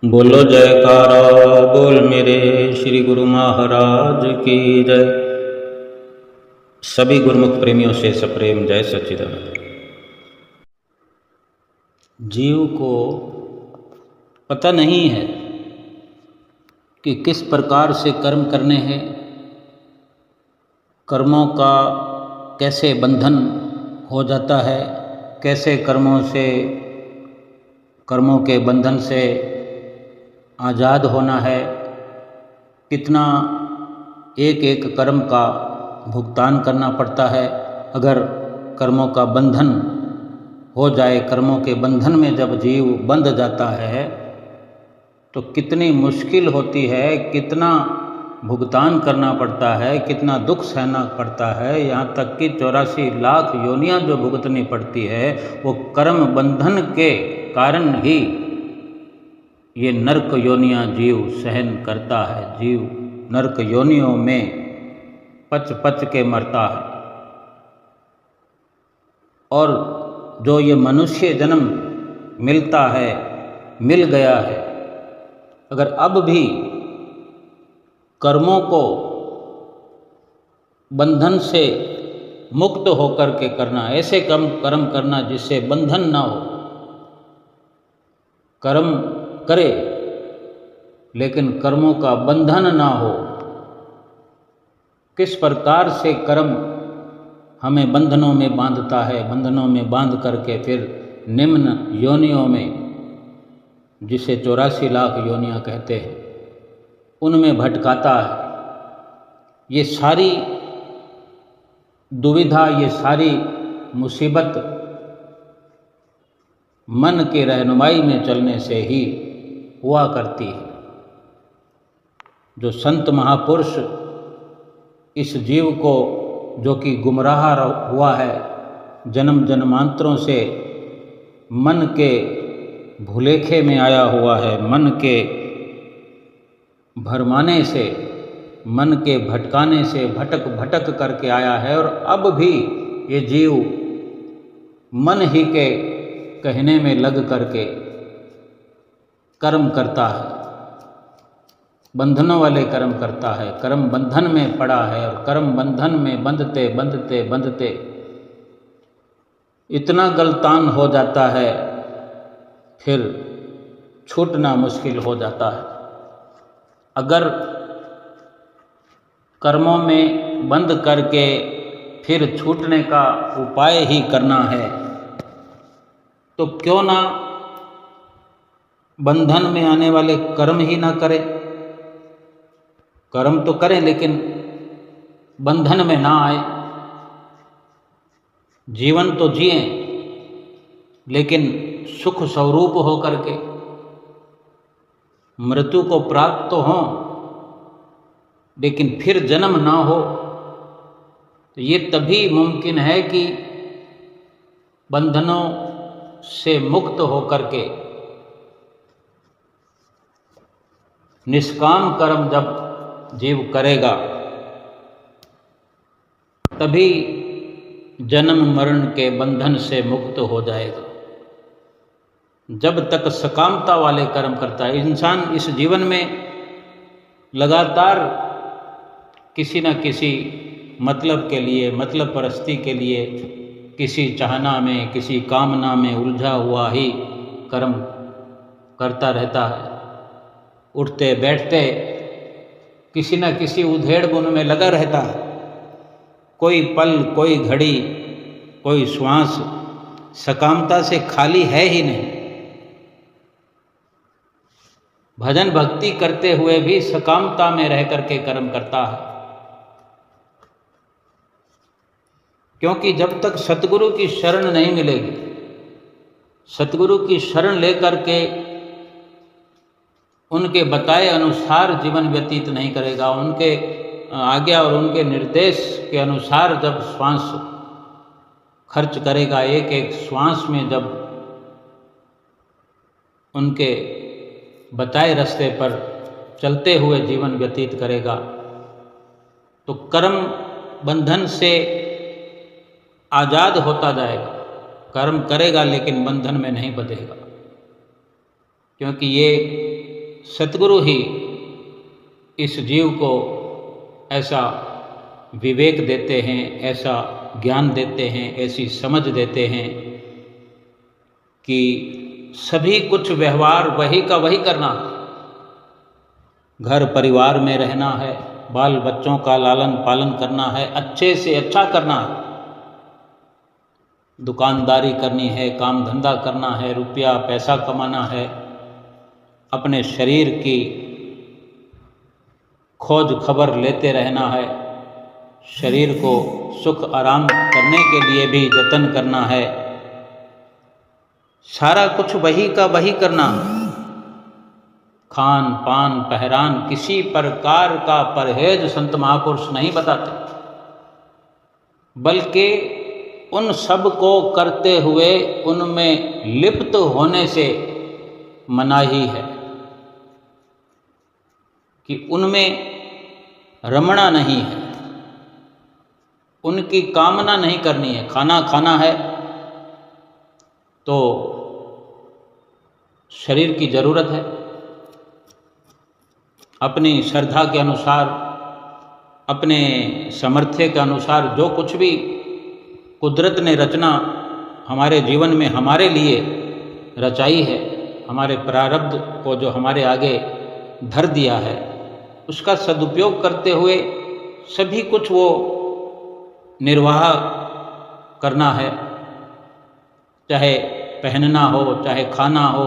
बोलो जयकारा बोल मेरे श्री गुरु महाराज की जय। सभी गुरुमुख प्रेमियों से सप्रेम जय सच्चिदानंद। जीव को पता नहीं है कि किस प्रकार से कर्म करने हैं, कर्मों का कैसे बंधन हो जाता है, कैसे कर्मों के बंधन से आज़ाद होना है, कितना एक एक कर्म का भुगतान करना पड़ता है। अगर कर्मों का बंधन हो जाए, कर्मों के बंधन में जब जीव बंध जाता है तो कितनी मुश्किल होती है, कितना भुगतान करना पड़ता है, कितना दुख सहना पड़ता है। यहाँ तक कि 84 लाख योनियाँ जो भुगतनी पड़ती है वो कर्म बंधन के कारण ही ये नरक योनियाँ जीव सहन करता है। जीव नरक योनियों में पच पच के मरता है। और जो ये मनुष्य जन्म मिल गया है, अगर अब भी कर्मों को बंधन से मुक्त होकर के करना, ऐसे कर्म करना जिससे बंधन ना हो, कर्म करे लेकिन कर्मों का बंधन ना हो। किस प्रकार से कर्म हमें बंधनों में बांधता है, बंधनों में बांध करके फिर निम्न योनियों में, जिसे 84 लाख योनियां कहते हैं, उनमें भटकाता है। ये सारी दुविधा, ये सारी मुसीबत मन की रहनुमाई में चलने से ही हुआ करती है। जो संत महापुरुष इस जीव को, जो कि गुमराह हुआ है जन्म जन्मांतरों से, मन के भुलेखे में आया हुआ है, मन के भरमाने से, मन के भटकाने से भटक भटक करके आया है। और अब भी ये जीव मन ही के कहने में लग करके कर्म करता है, बंधनों वाले कर्म करता है, कर्म बंधन में पड़ा है। और कर्म बंधन में बंधते बंधते बंधते इतना गलतान हो जाता है, फिर छूटना मुश्किल हो जाता है। अगर कर्मों में बंध करके फिर छूटने का उपाय ही करना है तो क्यों ना बंधन में आने वाले कर्म ही ना करें। कर्म तो करें लेकिन बंधन में ना आए। जीवन तो जिए लेकिन सुख स्वरूप हो करके, मृत्यु को प्राप्त तो हों लेकिन फिर जन्म ना हो। तो ये तभी मुमकिन है कि बंधनों से मुक्त होकर के निष्काम कर्म जब जीव करेगा, तभी जन्म मरण के बंधन से मुक्त हो जाएगा। जब तक सकामता वाले कर्म करता है इंसान, इस जीवन में लगातार किसी न किसी मतलब के लिए, मतलब परस्ती के लिए, किसी चाहना में, किसी कामना में उलझा हुआ ही कर्म करता रहता है। उठते बैठते किसी न किसी उधेड़ बुन में लगा रहता है। कोई पल, कोई घड़ी, कोई श्वास सकामता से खाली है ही नहीं। भजन भक्ति करते हुए भी सकामता में रह करके कर्म करता है। क्योंकि जब तक सतगुरु की शरण नहीं मिलेगी, सतगुरु की शरण लेकर के उनके बताए अनुसार जीवन व्यतीत नहीं करेगा, उनके आज्ञा और उनके निर्देश के अनुसार जब श्वास खर्च करेगा, एक एक श्वास में जब उनके बताए रास्ते पर चलते हुए जीवन व्यतीत करेगा, तो कर्म बंधन से आज़ाद होता जाएगा। कर्म करेगा लेकिन बंधन में नहीं बंधेगा, क्योंकि ये सतगुरु ही इस जीव को ऐसा विवेक देते हैं, ऐसा ज्ञान देते हैं, ऐसी समझ देते हैं कि सभी कुछ व्यवहार वही का वही करना, घर परिवार में रहना है, बाल बच्चों का लालन पालन करना है, अच्छे से अच्छा करना है, दुकानदारी करनी है, काम धंधा करना है, रुपया पैसा कमाना है, अपने शरीर की खोज खबर लेते रहना है, शरीर को सुख आराम करने के लिए भी जतन करना है, सारा कुछ वही का वही करना। खान पान पहरान किसी प्रकार का परहेज संत महापुरुष नहीं बताते, बल्कि उन सब को करते हुए उनमें लिप्त होने से मनाही है कि उनमें रमना नहीं है, उनकी कामना नहीं करनी है। खाना खाना है तो शरीर की ज़रूरत है, अपनी श्रद्धा के अनुसार, अपने सामर्थ्य के अनुसार जो कुछ भी कुदरत ने रचना हमारे जीवन में हमारे लिए रचाई है, हमारे प्रारब्ध को जो हमारे आगे धर दिया है, उसका सदुपयोग करते हुए सभी कुछ वो निर्वाह करना है। चाहे पहनना हो, चाहे खाना हो,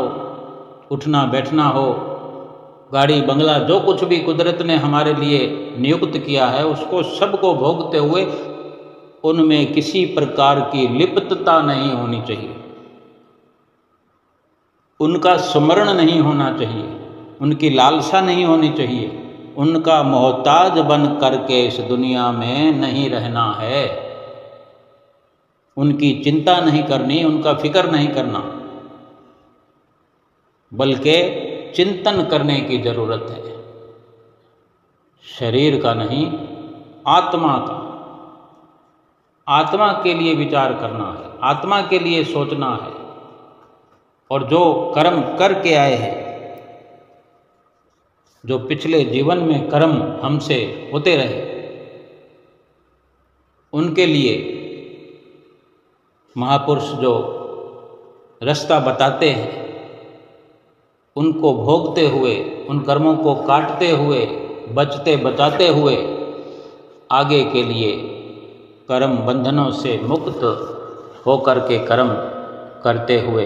उठना बैठना हो, गाड़ी बंगला, जो कुछ भी कुदरत ने हमारे लिए नियुक्त किया है, उसको सबको भोगते हुए उनमें किसी प्रकार की लिप्तता नहीं होनी चाहिए, उनका स्मरण नहीं होना चाहिए, उनकी लालसा नहीं होनी चाहिए, उनका मोहताज बन करके इस दुनिया में नहीं रहना है, उनकी चिंता नहीं करनी, उनका फिक्र नहीं करना, बल्कि चिंतन करने की जरूरत है, शरीर का नहीं, आत्मा का। आत्मा के लिए विचार करना है, आत्मा के लिए सोचना है, और जो कर्म करके आए हैं, जो पिछले जीवन में कर्म हमसे होते रहे, उनके लिए महापुरुष जो रास्ता बताते हैं, उनको भोगते हुए, उन कर्मों को काटते हुए, बचते बचाते हुए आगे के लिए कर्म बंधनों से मुक्त होकर के कर्म करते हुए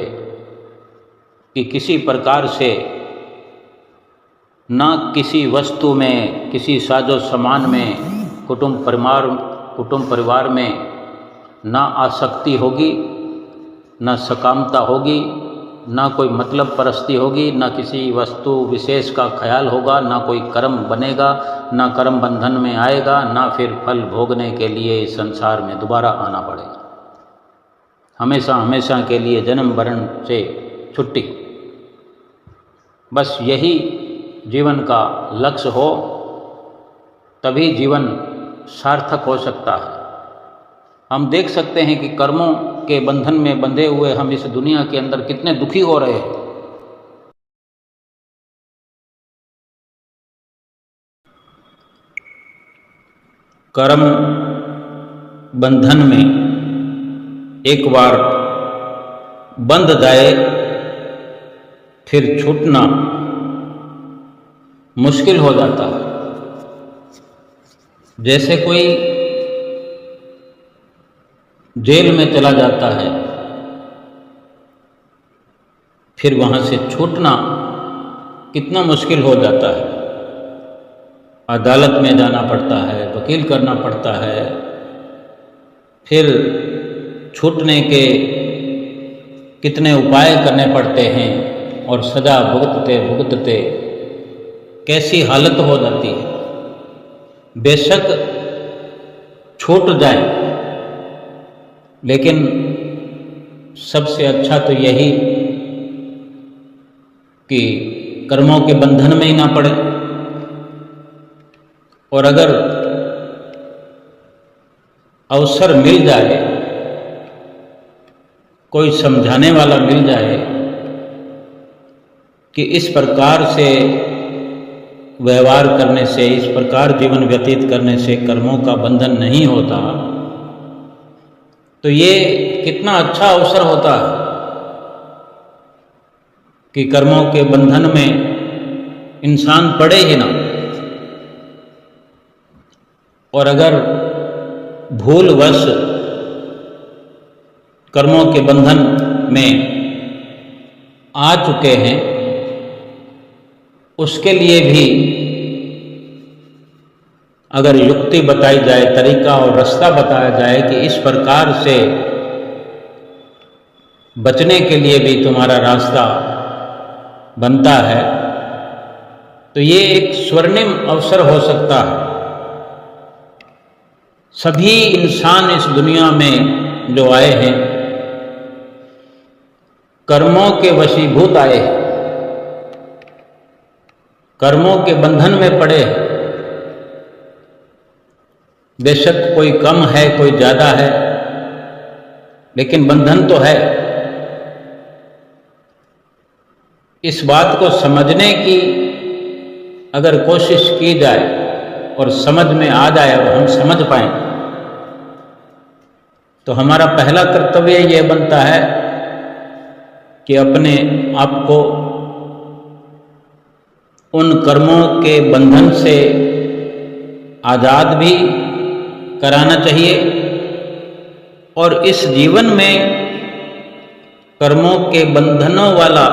कि किसी प्रकार से ना किसी वस्तु में, किसी साजो सामान में, कुटुंब परिवार में ना आसक्ति होगी, ना सकामता होगी, ना कोई मतलब परस्ती होगी, ना किसी वस्तु विशेष का ख्याल होगा, ना कोई कर्म बनेगा, ना कर्म बंधन में आएगा, ना फिर फल भोगने के लिए इस संसार में दोबारा आना पड़ेगा। हमेशा हमेशा के लिए जन्म मरण से छुट्टी, बस यही जीवन का लक्ष्य हो, तभी जीवन सार्थक हो सकता है। हम देख सकते हैं कि कर्मों के बंधन में बंधे हुए हम इस दुनिया के अंदर कितने दुखी हो रहे हैं। कर्म बंधन में एक बार बंध जाए, फिर छूटना मुश्किल हो जाता है। जैसे कोई जेल में चला जाता है, फिर वहाँ से छूटना कितना मुश्किल हो जाता है। अदालत में जाना पड़ता है, वकील करना पड़ता है, फिर छूटने के कितने उपाय करने पड़ते हैं, और सजा भुगतते भुगतते कैसी हालत हो जाती है। बेशक छूट जाए, लेकिन सबसे अच्छा तो यही कि कर्मों के बंधन में ही ना पड़े। और अगर अवसर मिल जाए, कोई समझाने वाला मिल जाए, कि इस प्रकार से व्यवहार करने से, इस प्रकार जीवन व्यतीत करने से कर्मों का बंधन नहीं होता, तो ये कितना अच्छा अवसर होता है कि कर्मों के बंधन में इंसान पड़े ही ना। और अगर भूलवश कर्मों के बंधन में आ चुके हैं, उसके लिए भी अगर युक्ति बताई जाए, तरीका और रास्ता बताया जाए कि इस प्रकार से बचने के लिए भी तुम्हारा रास्ता बनता है, तो ये एक स्वर्णिम अवसर हो सकता है। सभी इंसान इस दुनिया में जो आए हैं, कर्मों के वशीभूत आए हैं, कर्मों के बंधन में पड़े हैं। बेशक कोई कम है, कोई ज्यादा है, लेकिन बंधन तो है। इस बात को समझने की अगर कोशिश की जाए और समझ में आ जाए और हम समझ पाएं, तो हमारा पहला कर्तव्य यह बनता है कि अपने आप को उन कर्मों के बंधन से आजाद भी कराना चाहिए और इस जीवन में कर्मों के बंधनों वाला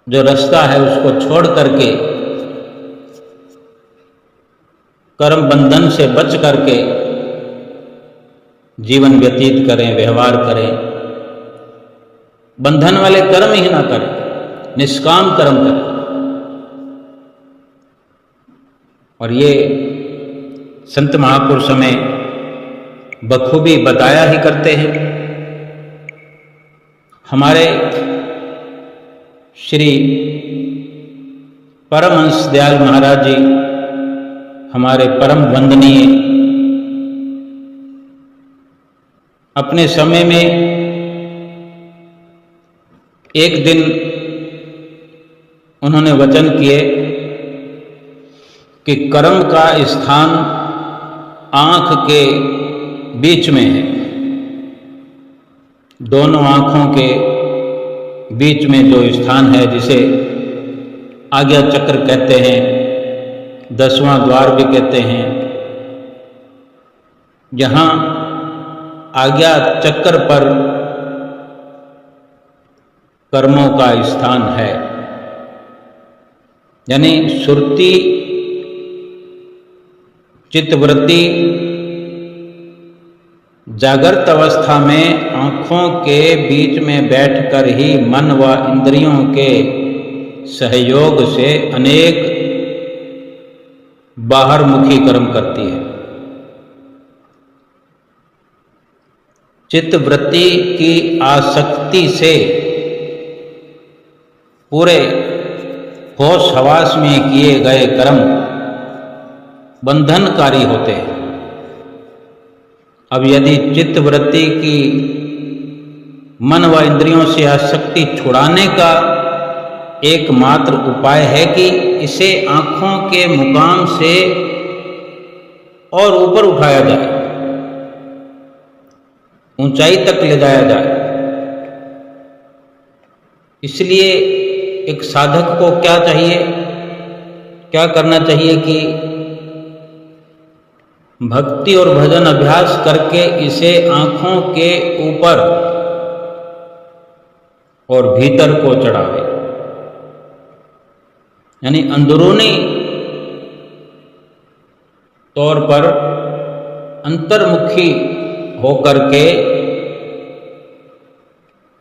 जो रास्ता है उसको छोड़ करके, कर्म बंधन से बच करके जीवन व्यतीत करें, व्यवहार करें। बंधन वाले कर्म ही ना करें, निष्काम कर्म करें। और ये संत महापुरुष हमें बखूबी बताया ही करते हैं। हमारे श्री परमहंस दयाल महाराज जी, हमारे परम वंदनीय, अपने समय में एक दिन उन्होंने वचन किए कि कर्म का स्थान आंख के बीच में है। दोनों आंखों के बीच में जो स्थान है, जिसे आज्ञा चक्र कहते हैं, 10वां द्वार भी कहते हैं, जहां आज्ञा चक्र पर कर्मों का स्थान है। यानी सुरती, चित्तवृत्ति जागृत अवस्था में आंखों के बीच में बैठकर ही मन व इंद्रियों के सहयोग से अनेक बाहरमुखी कर्म करती है। चित्तवृत्ति की आसक्ति से पूरे होश हवास में किए गए कर्म बंधनकारी होते हैं। अब यदि चित्तवृत्ति की मन व इंद्रियों से आसक्ति छुड़ाने का एकमात्र उपाय है कि इसे आंखों के मुकाम से और ऊपर उठाया जाए, ऊंचाई तक ले जाया जाए। इसलिए एक साधक को क्या चाहिए, क्या करना चाहिए कि भक्ति और भजन अभ्यास करके इसे आंखों के ऊपर और भीतर को चढ़ावे। यानी अंदरूनी तौर पर अंतर्मुखी होकर के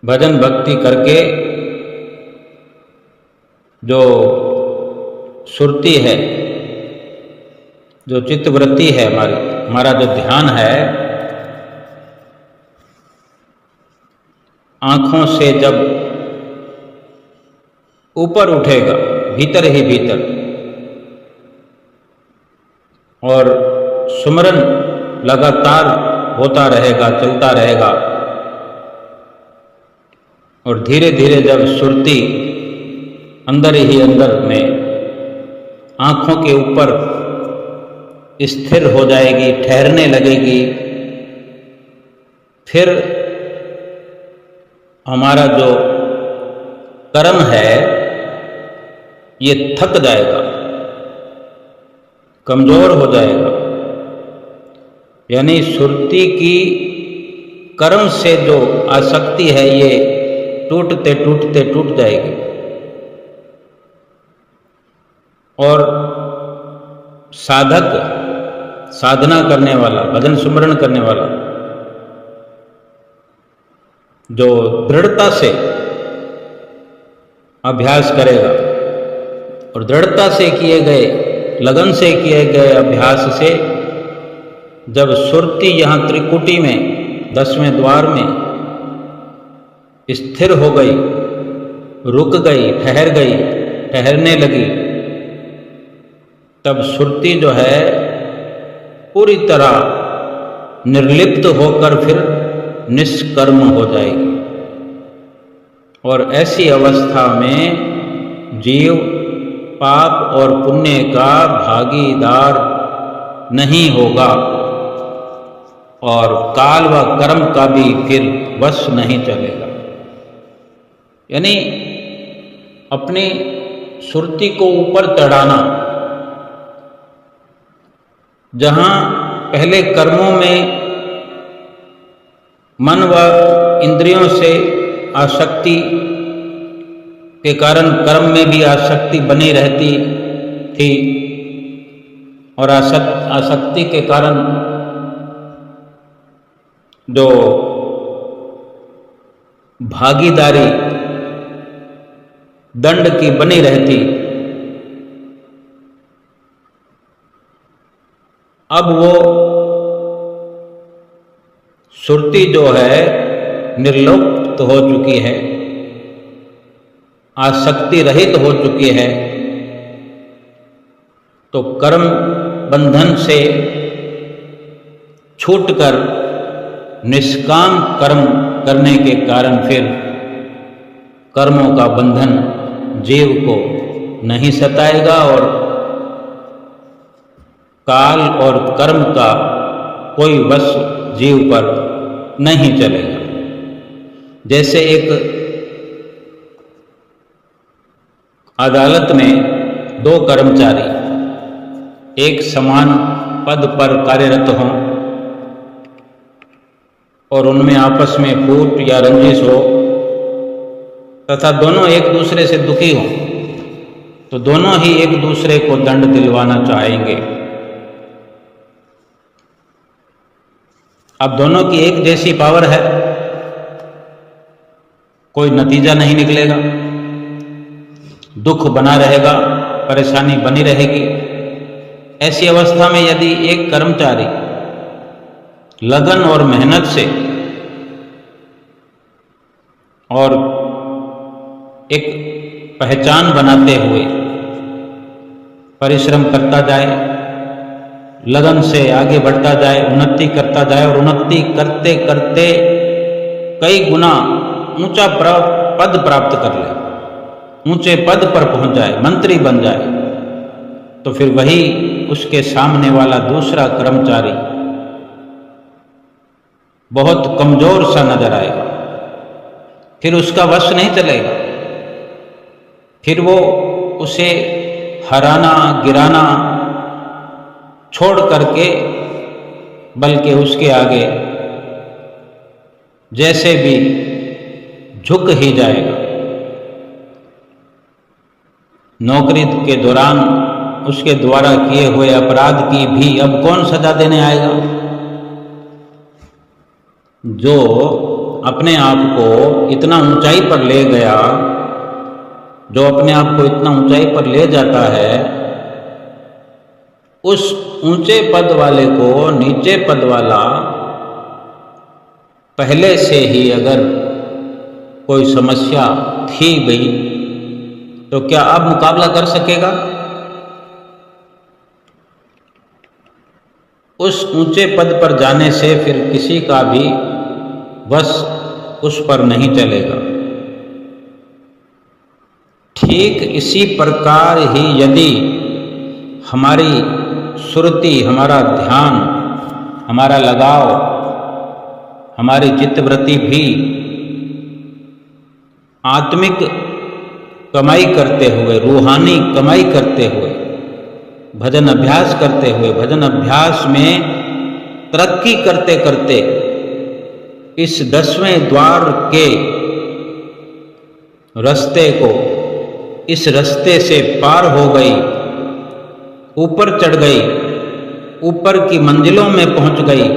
भजन भक्ति करके जो सुरती है, जो चित्तवृत्ति है, हमारा जो ध्यान है, आंखों से जब ऊपर उठेगा, भीतर ही भीतर, और सुमरन लगातार होता रहेगा, चलता रहेगा, और धीरे धीरे जब सुरती अंदर ही अंदर में आँखों के ऊपर स्थिर हो जाएगी, ठहरने लगेगी, फिर हमारा जो कर्म है ये थक जाएगा, कमजोर हो जाएगा। यानी सुरती की कर्म से जो आसक्ति है ये टूटते टूटते टूट जाएगी और साधक, साधना करने वाला, भजन सुमरण करने वाला जो दृढ़ता से अभ्यास करेगा और दृढ़ता से किए गए, लगन से किए गए अभ्यास से जब सुरती यहाँ त्रिकुटी में 10वें द्वार में स्थिर हो गई, रुक गई, ठहर गई, ठहरने लगी, तब सुरती जो है पूरी तरह निर्लिप्त होकर फिर निष्कर्म हो जाएगी। और ऐसी अवस्था में जीव पाप और पुण्य का भागीदार नहीं होगा और काल व कर्म का भी फिर वश नहीं चलेगा। यानी अपनी सुरती को ऊपर चढ़ाना, जहाँ पहले कर्मों में मन व इंद्रियों से आसक्ति के कारण कर्म में भी आसक्ति बनी रहती थी और आसक्ति के कारण जो भागीदारी दंड की बनी रहती, अब वो सुरती जो है निर्लिप्त हो चुकी है, आसक्ति रहित हो चुकी है, तो कर्म बंधन से छूटकर निष्काम कर्म करने के कारण फिर कर्मों का बंधन जीव को नहीं सताएगा और काल और कर्म का कोई वश जीव पर नहीं चलेगा। जैसे एक अदालत में दो कर्मचारी एक समान पद पर कार्यरत हों और उनमें आपस में फूट या रंजिश हो तथा दोनों एक दूसरे से दुखी हों, तो दोनों ही एक दूसरे को दंड दिलवाना चाहेंगे। अब दोनों की एक जैसी पावर है, कोई नतीजा नहीं निकलेगा, दुख बना रहेगा, परेशानी बनी रहेगी। ऐसी अवस्था में यदि एक कर्मचारी लगन और मेहनत से और एक पहचान बनाते हुए परिश्रम करता जाए, लगन से आगे बढ़ता जाए, उन्नति करता जाए और उन्नति करते करते कई गुना ऊंचा पद प्राप्त कर ले, ऊंचे पद पर पहुंच जाए, मंत्री बन जाए, तो फिर वही उसके सामने वाला दूसरा कर्मचारी बहुत कमजोर सा नजर आएगा, फिर उसका वश नहीं चलेगा, फिर वो उसे हराना गिराना छोड़ करके बल्कि उसके आगे जैसे भी झुक ही जाएगा। नौकरी के दौरान उसके द्वारा किए हुए अपराध की भी अब कौन सजा देने आएगा? जो अपने आप को इतना ऊंचाई पर ले गया, जो अपने आप को इतना ऊंचाई पर ले जाता है, उस ऊंचे पद वाले को नीचे पद वाला पहले से ही अगर कोई समस्या थी गई तो क्या अब मुकाबला कर सकेगा? उस ऊंचे पद पर जाने से फिर किसी का भी बस उस पर नहीं चलेगा। ठीक इसी प्रकार ही यदि हमारी सुरति, हमारा ध्यान, हमारा लगाव, हमारी चित्तवृत्ति भी आत्मिक कमाई करते हुए, रूहानी कमाई करते हुए, भजन अभ्यास करते हुए, भजन अभ्यास में तरक्की करते करते इस 10वें द्वार के रास्ते को, इस रास्ते से पार हो गई, ऊपर चढ़ गई, ऊपर की मंजिलों में पहुंच गई,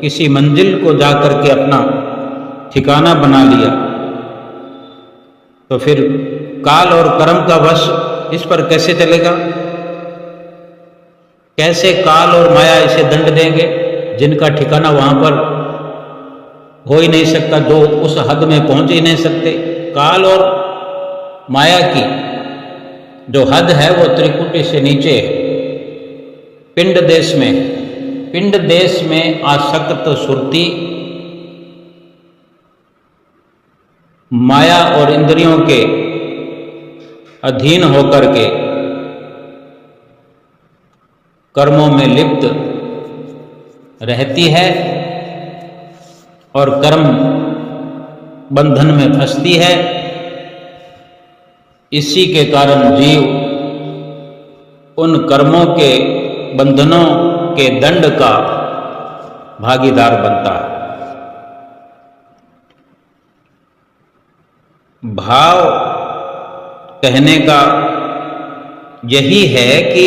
किसी मंजिल को जाकर के अपना ठिकाना बना लिया, तो फिर काल और कर्म का वश इस पर कैसे चलेगा? कैसे काल और माया इसे दंड देंगे, जिनका ठिकाना वहां पर हो ही नहीं सकता, जो उस हद में पहुंच ही नहीं सकते। काल और माया की जो हद है वो त्रिकुटी से नीचे है, पिंड देश में। पिंड देश में आसक्त सुरती माया और इंद्रियों के अधीन होकर के कर्मों में लिप्त रहती है और कर्म बंधन में फंसती है। इसी के कारण जीव उन कर्मों के बंधनों के दंड का भागीदार बनता है। भाव कहने का यही है कि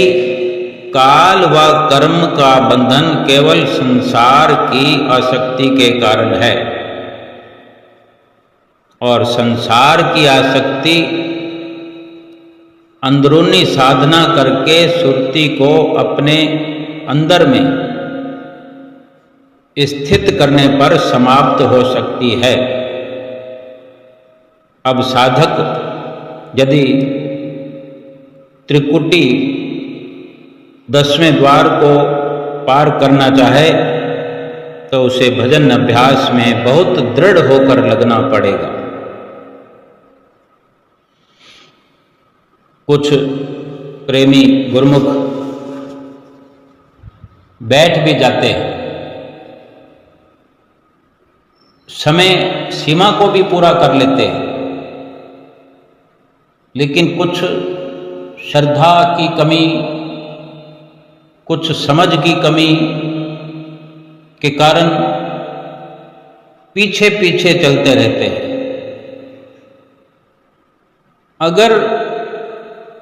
काल व कर्म का बंधन केवल संसार की आसक्ति के कारण है, और संसार की आसक्ति अंदरूनी साधना करके सुरति को अपने अंदर में स्थित करने पर समाप्त हो सकती है। अब साधक यदि त्रिकुटी 10वें द्वार को पार करना चाहे तो उसे भजन अभ्यास में बहुत दृढ़ होकर लगना पड़ेगा। कुछ प्रेमी गुरुमुख बैठ भी जाते हैं, समय सीमा को भी पूरा कर लेते हैं, लेकिन कुछ श्रद्धा की कमी, कुछ समझ की कमी के कारण पीछे पीछे चलते रहते हैं। अगर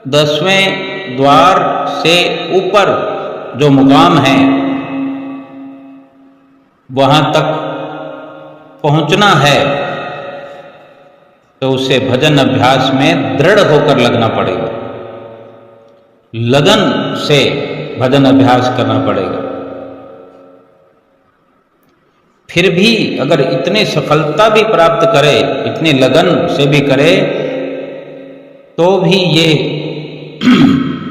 10वें द्वार से ऊपर जो मुकाम है वहां तक पहुंचना है तो उसे भजन अभ्यास में दृढ़ होकर लगना पड़ेगा, लगन से भजन अभ्यास करना पड़ेगा। फिर भी अगर इतनी सफलता भी प्राप्त करे, इतनी लगन से भी करे, तो भी ये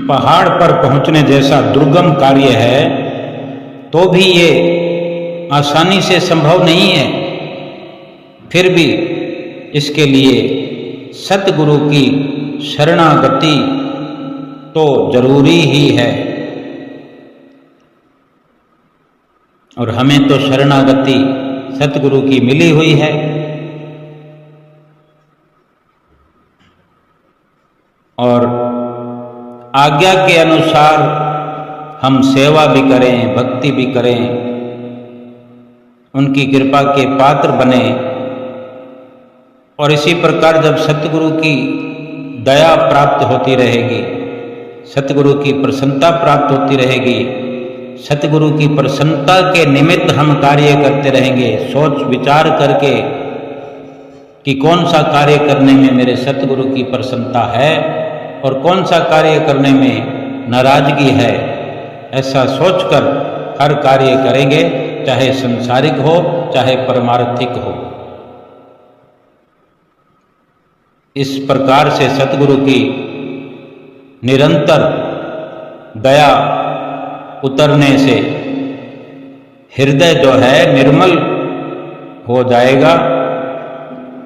पहाड़ पर पहुंचने जैसा दुर्गम कार्य है, तो भी ये आसानी से संभव नहीं है। फिर भी इसके लिए सतगुरु की शरणागति तो जरूरी ही है, और हमें तो शरणागति सतगुरु की मिली हुई है। और आज्ञा के अनुसार हम सेवा भी करें, भक्ति भी करें, उनकी कृपा के पात्र बने। और इसी प्रकार जब सतगुरु की दया प्राप्त होती रहेगी, सतगुरु की प्रसन्नता प्राप्त होती रहेगी, सतगुरु की प्रसन्नता के निमित्त हम कार्य करते रहेंगे, सोच विचार करके कि कौन सा कार्य करने में मेरे सतगुरु की प्रसन्नता है और कौन सा कार्य करने में नाराजगी है, ऐसा सोचकर हर कार्य करेंगे, चाहे संसारिक हो चाहे परमार्थिक हो। इस प्रकार से सतगुरु की निरंतर दया उतरने से हृदय जो है निर्मल हो जाएगा।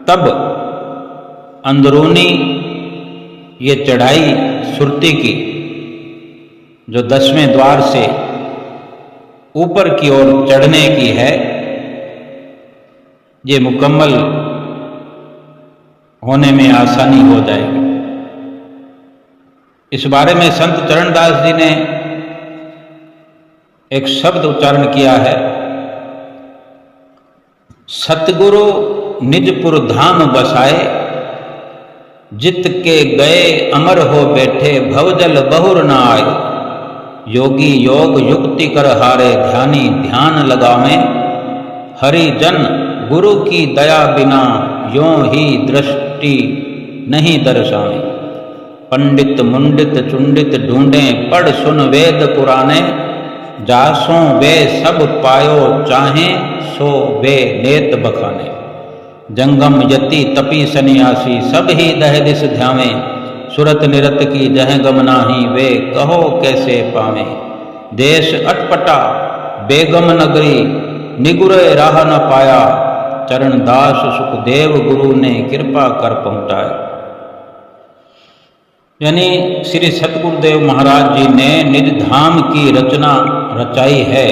तब अंदरूनी ये चढ़ाई सुरती की जो 10वें द्वार से ऊपर की ओर चढ़ने की है, ये मुकम्मल होने में आसानी हो जाएगी। इस बारे में संत चरणदास जी ने एक शब्द उच्चारण किया है, सतगुरु निजपुर धाम बसाए, जित के गए अमर हो बैठे, भवजल बहुर न आए। योगी योग युक्ति कर हारे, ध्यानी ध्यान लगावे, हरिजन गुरु की दया बिना, यों ही दृष्टि नहीं दर्शावे। पंडित मुंडित चुंडित ढूंढे, पढ़ सुन वेद पुराने, जासों वे सब पायो चाहे, सो वे नेत बखाने। जंगम यति तपी सन्यासी, सब ही दह दिस ध्यावे, सुरत निरत की जह गम नाही, वे कहो कैसे पावे। देश अटपटा बेगम नगरी, निगुरे राह न पाया, चरण दास सुखदेव गुरु ने कृपा कर पहुंचाया। यानी श्री सतगुरुदेव महाराज जी ने निज धाम की रचना रचाई है,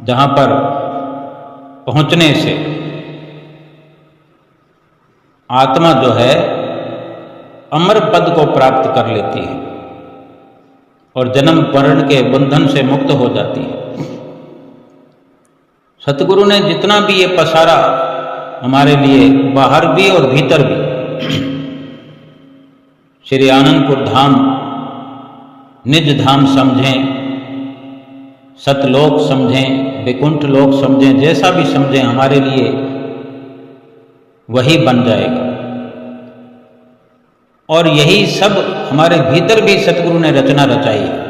जहां पर पहुंचने से आत्मा जो है अमर पद को प्राप्त कर लेती है और जन्म मरण के बंधन से मुक्त हो जाती है। सतगुरु ने जितना भी ये पसारा हमारे लिए, बाहर भी और भीतर भी, श्री आनंदपुर धाम निज धाम समझें, सतलोक समझें, वैकुंठ लोक समझें, जैसा भी समझें हमारे लिए वही बन जाएगा। और यही सब हमारे भीतर भी सतगुरु ने रचना रचाई है।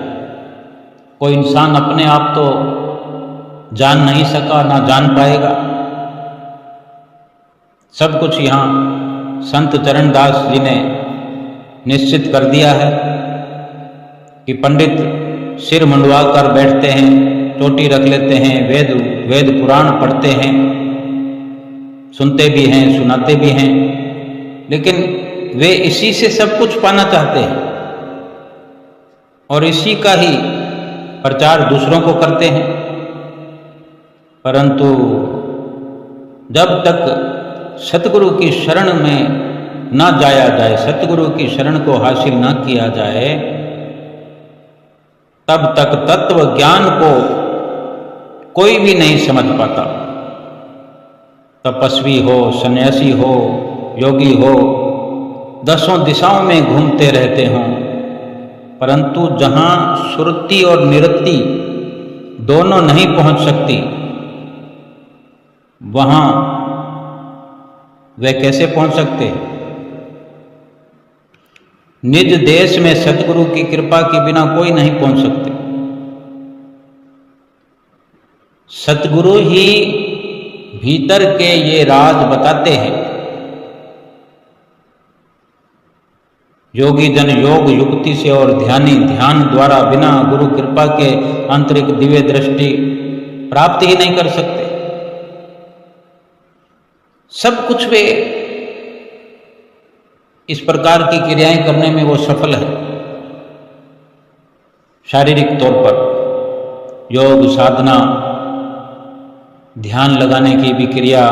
कोई इंसान अपने आप तो जान नहीं सका, ना जान पाएगा। सब कुछ यहाँ संत चरणदास जी ने निश्चित कर दिया है कि पंडित सिर मुंडवा कर बैठते हैं, चोटी रख लेते हैं, वेद पुराण पढ़ते हैं, सुनते भी हैं, सुनाते भी हैं, लेकिन वे इसी से सब कुछ पाना चाहते हैं और इसी का ही प्रचार दूसरों को करते हैं। परंतु जब तक सतगुरु की शरण में ना जाया जाए, सतगुरु की शरण को हासिल ना किया जाए, तब तक तत्व ज्ञान को कोई भी नहीं समझ पाता। तपस्वी हो, सन्यासी हो, योगी हो, दसों दिशाओं में घूमते रहते हों, परंतु जहां सुरति और निरति दोनों नहीं पहुंच सकती, वहां वे कैसे पहुंच सकते हैं? निज देश में सतगुरु की कृपा के बिना कोई नहीं पहुंच सकते। सतगुरु ही भीतर के ये राज बताते हैं। योगी जन योग युक्ति से और ध्यानी ध्यान द्वारा बिना गुरु कृपा के आंतरिक दिव्य दृष्टि प्राप्त ही नहीं कर सकते। सब कुछ वे इस प्रकार की क्रियाएं करने में वो सफल है। शारीरिक तौर पर योग साधना, ध्यान लगाने की भी क्रिया,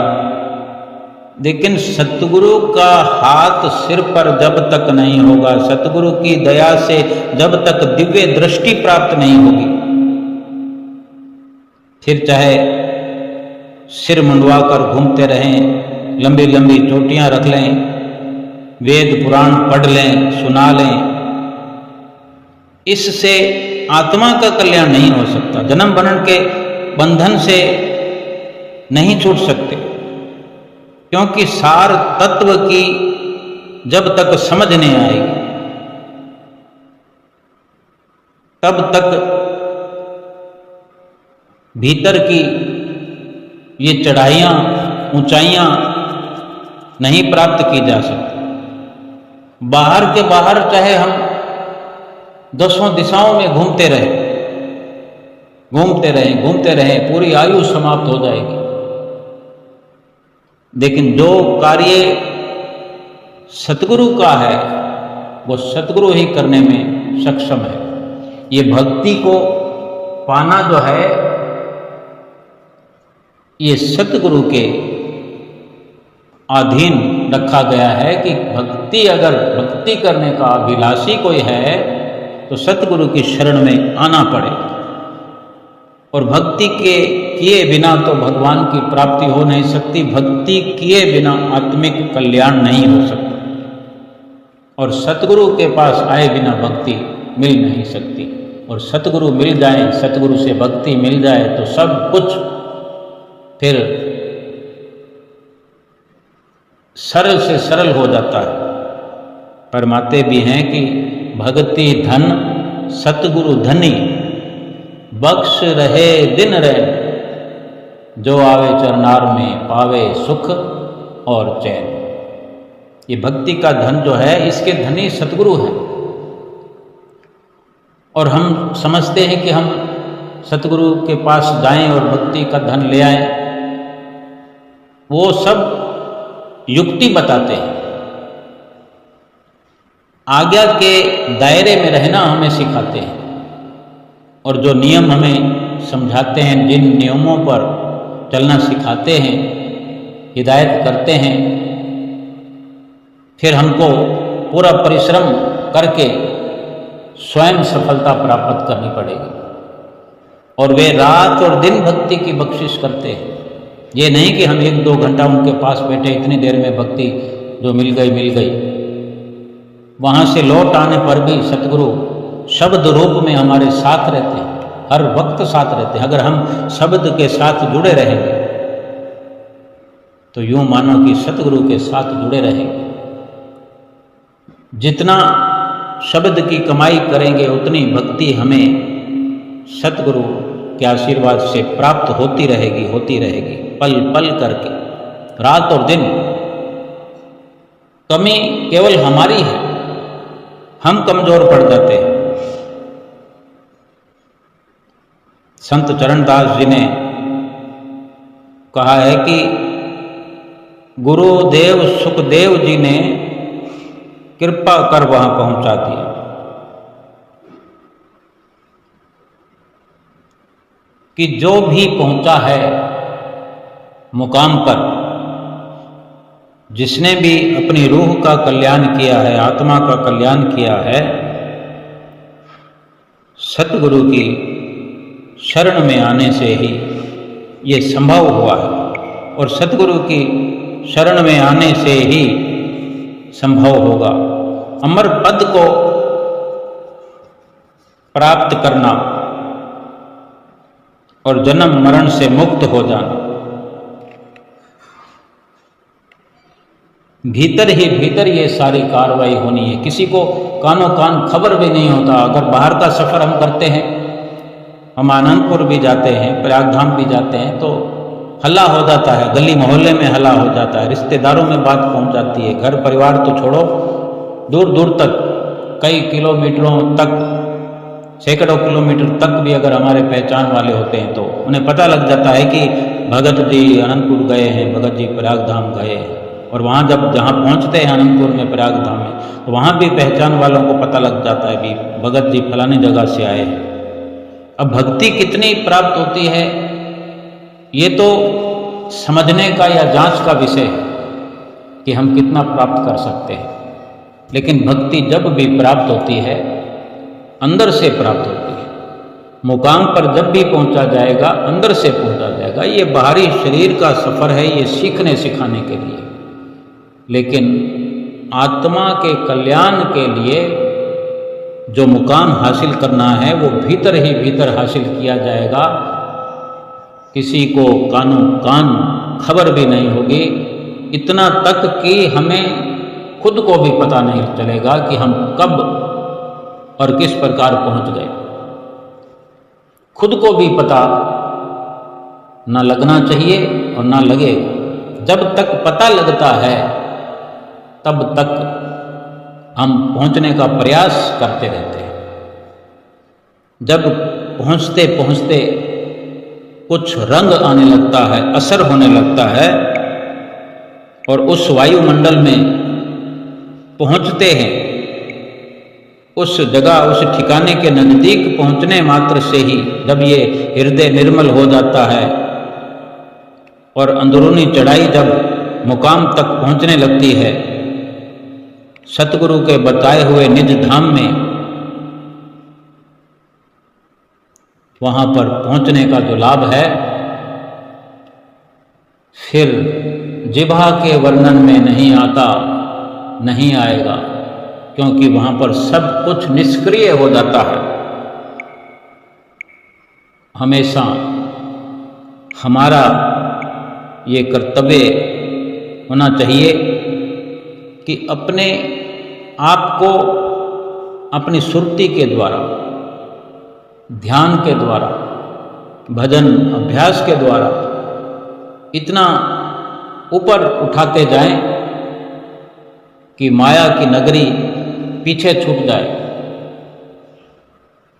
लेकिन सतगुरु का हाथ सिर पर जब तक नहीं होगा, सतगुरु की दया से जब तक दिव्य दृष्टि प्राप्त नहीं होगी, फिर चाहे सिर मुंडवा कर घूमते रहें, लंबी लंबी चोटियां रख लें, वेद पुराण पढ़ लें, सुना लें, इससे आत्मा का कल्याण नहीं हो सकता। जन्म मरण के बंधन से नहीं छूट सकते, क्योंकि सार तत्व की जब तक समझ नहीं आएगी, तब तक भीतर की ये चढ़ाइयाँ, ऊंचाइयाँ नहीं प्राप्त की जा सकती। बाहर के बाहर चाहे हम दसों दिशाओं में घूमते रहें, पूरी आयु समाप्त हो जाएगी। लेकिन जो कार्य सतगुरु का है वो सतगुरु ही करने में सक्षम है। ये भक्ति को पाना जो है ये सतगुरु के अधीन रखा गया है कि भक्ति, अगर भक्ति करने का अभिलाषी कोई है तो सतगुरु की शरण में आना पड़े। और भक्ति के किए बिना तो भगवान की प्राप्ति हो नहीं सकती, भक्ति किए बिना आत्मिक कल्याण नहीं हो सकता, और सतगुरु के पास आए बिना भक्ति मिल नहीं सकती। और सतगुरु मिल जाए, सतगुरु से भक्ति मिल जाए तो सब कुछ फिर सरल से सरल हो जाता है। फरमाते भी हैं कि भक्ति धन सतगुरु धनी, बख्श रहे दिन रैन, जो आवे चरनार में पावे सुख और चैन। ये भक्ति का धन जो है इसके धनी सतगुरु है। और हम समझते हैं कि हम सतगुरु के पास जाएं और भक्ति का धन ले आएं, वो सब युक्ति बताते हैं। आज्ञा के दायरे में रहना हमें सिखाते हैं, और जो नियम हमें समझाते हैं, जिन नियमों पर चलना सिखाते हैं, हिदायत करते हैं, फिर हमको पूरा परिश्रम करके स्वयं सफलता प्राप्त करनी पड़ेगी। और वे रात और दिन भक्ति की बख्शिश करते हैं। ये नहीं कि हम 1-2 घंटा उनके पास बैठे, इतनी देर में भक्ति जो मिल गई, वहाँ से लौट आने पर भी सतगुरु शब्द रूप में हमारे साथ रहते हैं, हर वक्त साथ रहते हैं। अगर हम शब्द के साथ जुड़े रहेंगे तो यूं मानो कि सतगुरु के साथ जुड़े रहेंगे। जितना शब्द की कमाई करेंगे उतनी भक्ति हमें सतगुरु के आशीर्वाद से प्राप्त होती रहेगी पल पल करके, रात और दिन। कमी केवल हमारी है, हम कमजोर पड़ जाते हैं। संत चरणदास जी ने कहा है कि गुरुदेव सुखदेव जी ने कृपा कर वहां पहुंचा दिया। कि जो भी पहुंचा है मुकाम पर, जिसने भी अपनी रूह का कल्याण किया है, आत्मा का कल्याण किया है, सतगुरु की शरण में आने से ही ये संभव हुआ है। और सतगुरु की शरण में आने से ही संभव होगा अमर पद को प्राप्त करना और जन्म मरण से मुक्त हो जाना। भीतर ही भीतर ये सारी कार्रवाई होनी है। किसी को कानों कान खबर भी नहीं होता। अगर बाहर का सफ़र हम करते हैं, हम आनंदपुर भी जाते हैं, प्रयागधाम भी जाते हैं, तो हल्ला हो जाता है, गली मोहल्ले में हल्ला हो जाता है, रिश्तेदारों में बात पहुंच जाती है। घर परिवार तो छोड़ो, दूर दूर तक, कई किलोमीटरों तक, सैकड़ों किलोमीटर तक भी अगर हमारे पहचान वाले होते हैं तो उन्हें पता लग जाता है कि भगत जी अनंतपुर गए हैं, भगत जी प्रयागधाम गए हैं। और वहाँ जहाँ पहुँचते हैं अनंतपुर में, प्रयागधाम में, तो वहाँ भी पहचान वालों को पता लग जाता है कि भगत जी फलानी जगह से आए हैं। अब भक्ति कितनी प्राप्त होती है ये तो समझने का या जांच का विषय है कि हम कितना प्राप्त कर सकते हैं। लेकिन भक्ति जब भी प्राप्त होती है अंदर से प्राप्त होती है। मुकाम पर जब भी पहुंचा जाएगा अंदर से पहुंचा जाएगा। ये बाहरी शरीर का सफ़र है, ये सीखने सिखाने के लिए। लेकिन आत्मा के कल्याण के लिए जो मुकाम हासिल करना है वो भीतर ही भीतर हासिल किया जाएगा। किसी को कानों कान खबर भी नहीं होगी, इतना तक कि हमें खुद को भी पता नहीं चलेगा कि हम कब और किस प्रकार पहुंच गए। खुद को भी पता ना लगना चाहिए और ना लगे। जब तक पता लगता है तब तक हम पहुंचने का प्रयास करते रहते हैं। जब पहुंचते पहुंचते कुछ रंग आने लगता है, असर होने लगता है, और उस वायुमंडल में पहुंचते हैं, उस जगह, उस ठिकाने के नज़दीक पहुंचने मात्र से ही जब ये हृदय निर्मल हो जाता है और अंदरूनी चढ़ाई जब मुकाम तक पहुंचने लगती है, सतगुरु के बताए हुए निज धाम में, वहां पर पहुंचने का जो लाभ है, फिर जिह्वा के वर्णन में नहीं आता, नहीं आएगा, क्योंकि वहां पर सब कुछ निष्क्रिय हो जाता है। हमेशा हमारा ये कर्तव्य होना चाहिए कि अपने आप को अपनी सुरती के द्वारा, ध्यान के द्वारा, भजन अभ्यास के द्वारा इतना ऊपर उठाते जाएं कि माया की नगरी पीछे छूट जाए।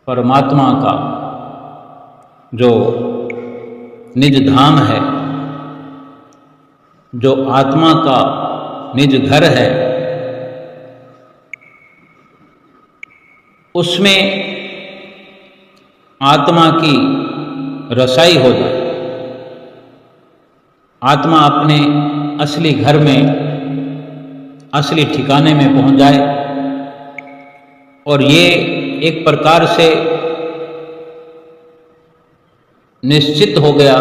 परमात्मा का जो निज धाम है, जो आत्मा का निज घर है, उसमें आत्मा की रसाई हो जाए, आत्मा अपने असली घर में, असली ठिकाने में पहुंच जाए। और ये एक प्रकार से निश्चित हो गया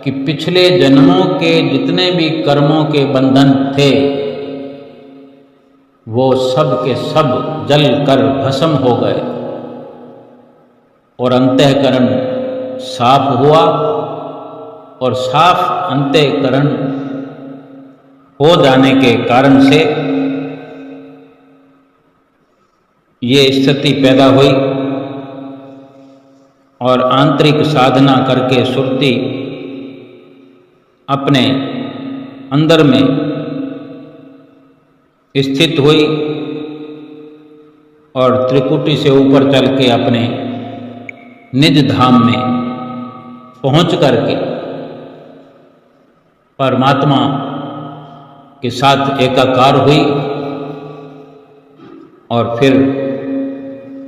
कि पिछले जन्मों के जितने भी कर्मों के बंधन थे, वो सब के सब जल कर भस्म हो गए और अंतःकरण साफ हुआ। और साफ अंतःकरण हो जाने के कारण से ये स्थिति पैदा हुई और आंतरिक साधना करके सुरती अपने अंदर में स्थित हुई और त्रिकुटी से ऊपर चल के अपने निज धाम में पहुंच करके परमात्मा के साथ एकाकार हुई। और फिर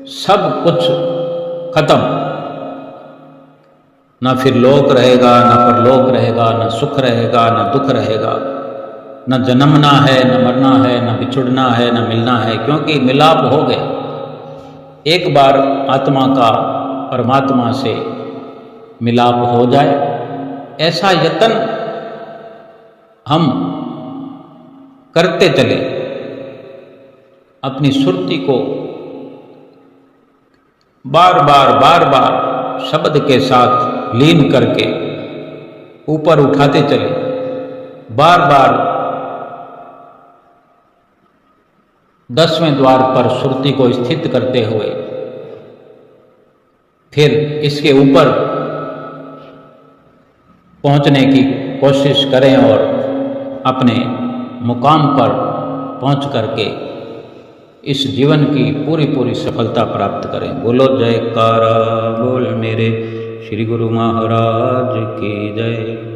सब कुछ खत्म, ना फिर लोक रहेगा, ना परलोक रहेगा, ना सुख रहेगा, ना दुख रहेगा, न जन्मना है, न मरना है, न बिछुड़ना है, न मिलना है, क्योंकि मिलाप हो गया। एक बार आत्मा का परमात्मा से मिलाप हो जाए, ऐसा यत्न हम करते चले, अपनी सुरती को बार बार शब्द के साथ लीन करके ऊपर उठाते चले, बार बार 10वें द्वार पर सुरती को स्थित करते हुए फिर इसके ऊपर पहुंचने की कोशिश करें और अपने मुकाम पर पहुंच करके इस जीवन की पूरी सफलता प्राप्त करें। बोलो जयकारा बोल मेरे श्री गुरु महाराज की जय।